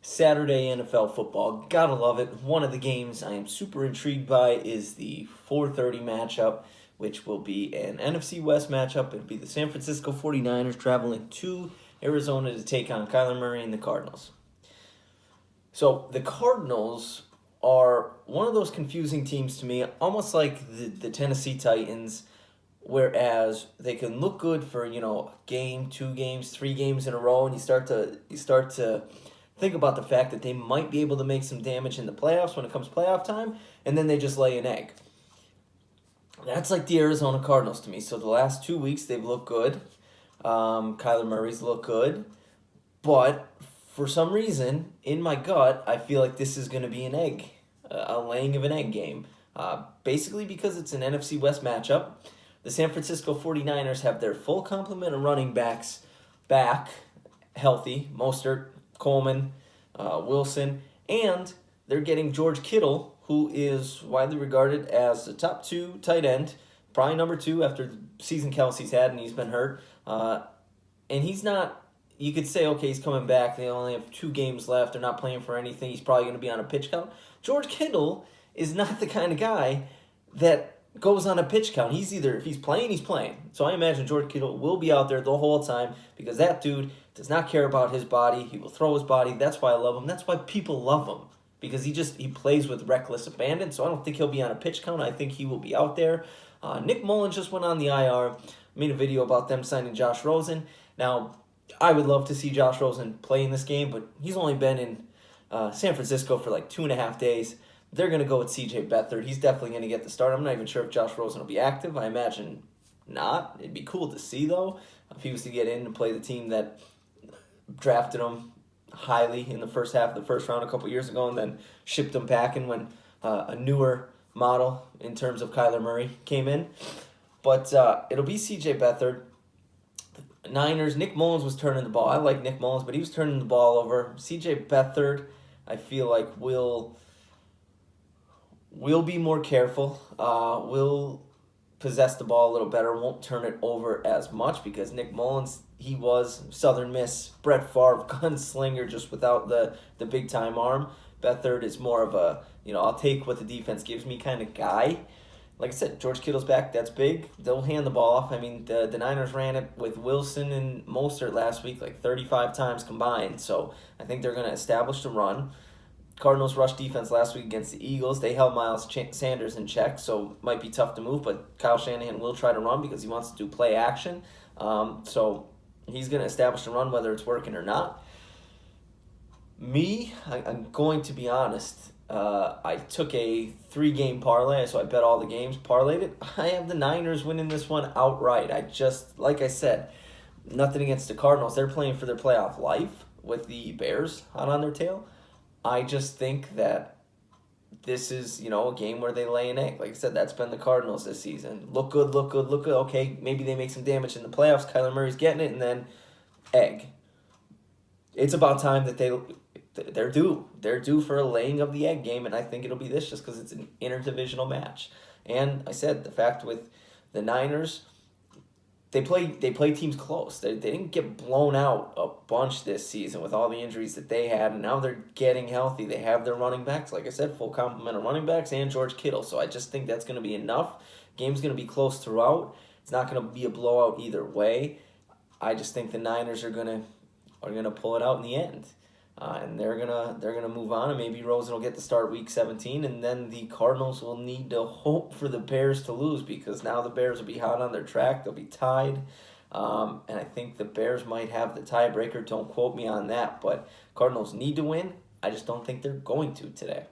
Saturday NFL football. Gotta love it. One of the games I am super intrigued by is the 4:30 matchup, which will be an NFC West matchup. It'll be the San Francisco 49ers traveling to Arizona to take on Kyler Murray and the Cardinals. So the Cardinals are one of those confusing teams to me, almost like the Tennessee Titans, whereas they can look good for, game, 2 games, 3 games in a row, and you start to think about the fact that they might be able to make some damage in the playoffs when it comes playoff time, and then they just lay an egg. That's like the Arizona Cardinals to me. So the last 2 weeks they've looked good. Kyler Murray's looked good, but for some reason in my gut I feel like this is going to be an egg, a laying of an egg game. Basically because it's an NFC West matchup. The San Francisco 49ers have their full complement of running backs back, healthy. Mostert, Coleman, Wilson, and they're getting George Kittle, who is widely regarded as the top 2 tight end, probably number 2 after the season Kelsey's had, and he's been hurt. And he's not, you could say, okay, he's coming back. They only have 2 games left. They're not playing for anything. He's probably going to be on a pitch count. George Kittle is not the kind of guy that goes on a pitch count. He's either, if he's playing, he's playing. So I imagine George Kittle will be out there the whole time because that dude does not care about his body. He will throw his body. That's why I love him. That's why people love him, because he plays with reckless abandon. So I don't think he'll be on a pitch count. I think he will be out there. Nick Mullins just went on the IR. Made a video about them signing Josh Rosen. Now, I would love to see Josh Rosen play in this game, but he's only been in San Francisco for like 2.5 days. They're going to go with C.J. Beathard. He's definitely going to get the start. I'm not even sure if Josh Rosen will be active. I imagine not. It'd be cool to see, though, if he was to get in and play the team that drafted him highly in the first half of the first round a couple years ago and then shipped him packing when a newer model in terms of Kyler Murray came in. But it'll be C.J. Beathard. Niners, Nick Mullins was turning the ball. I like Nick Mullins, but he was turning the ball over. C.J. Beathard, I feel like will be more careful, will possess the ball a little better, won't turn it over as much because Nick Mullins, he was Southern Miss, Brett Favre, gunslinger just without the big-time arm. Beathard is more of a, I'll take what the defense gives me kind of guy. Like I said, George Kittle's back. That's big. They'll hand the ball off. I mean, the Niners ran it with Wilson and Mostert last week like 35 times combined. So I think they're going to establish the run. Cardinals rush defense last week against the Eagles. They held Miles Sanders in check, so it might be tough to move, but Kyle Shanahan will try to run because he wants to do play action. So he's going to establish the run whether it's working or not. I'm going to be honest. I took a 3-game parlay, so I bet all the games, parlayed it. I have the Niners winning this one outright. Like I said, nothing against the Cardinals. They're playing for their playoff life with the Bears hot on their tail. I just think that this is, a game where they lay an egg. Like I said, that's been the Cardinals this season. Look good. Okay, maybe they make some damage in the playoffs. Kyler Murray's getting it, and then egg. It's about time that they're due. They're due for a laying of the egg game, and I think it'll be this just because it's an interdivisional match. And I said the fact with the Niners, they play teams close. They didn't get blown out a bunch this season with all the injuries that they had, and now they're getting healthy. They have their running backs, like I said, full complement of running backs and George Kittle. So I just think that's going to be enough. Game's going to be close throughout. It's not going to be a blowout either way. I just think the Niners are going to pull it out in the end. And they're gonna move on, and maybe Rosen will get to start week 17, and then the Cardinals will need to hope for the Bears to lose because now the Bears will be hot on their track. They'll be tied, and I think the Bears might have the tiebreaker. Don't quote me on that, but Cardinals need to win. I just don't think they're going to today.